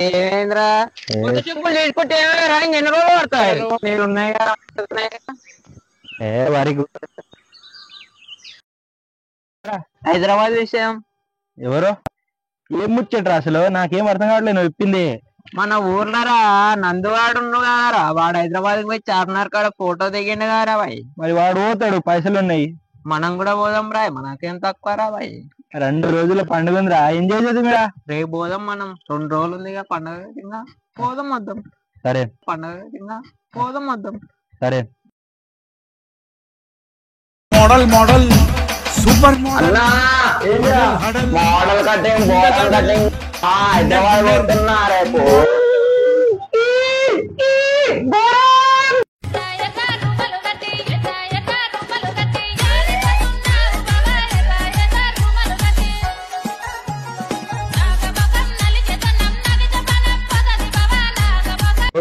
ఏమేంద్రా చెప్పులు తీసుకుంటే ఏమైనా ఎన్ని రోజులు పడతాయి మీరు ఉన్నాయి వారికి హైదరాబాద్ విషయం ఎవరో ఏం ముచ్చట్రా అసలు నాకేం అర్థం కావట్లేదు నువ్వు చెప్పింది. మన ఊర్లరా నందువాడు కదరా వాడు హైదరాబాద్ పోయి చార్మినార్ కాడ ఫోటో దిగిండు కదరా బాయ్. మరి వాడు పోతాడు, పైసలు ఉన్నాయి, మనం కూడా పోదాం రాయ్, మనకేం తక్కువ రా బాయ్. 2 రోజుల పండుగ ఉందిరా, ఎంజాయ్ చేద్దాం మీరా. రేపు పోదాం, మనం 2 రోజులు ఉంది పండుగ తిన్నా పోదాం వద్దాం. సరే పండుగ తిన్నా పోదాం వద్దాం. సరే model model super model model cutting model cutting Hyderabad పోతున్నా రేపు.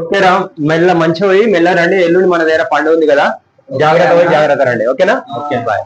ఓకేరా, మెల్ల మంచిగా పోయి మెల్ల రండి. ఎల్లుండి మన దగ్గర పండుగ ఉంది కదా, జాగ్రత్త పోయి జాగ్రత్త రండి. ఓకేనా? Okay bye.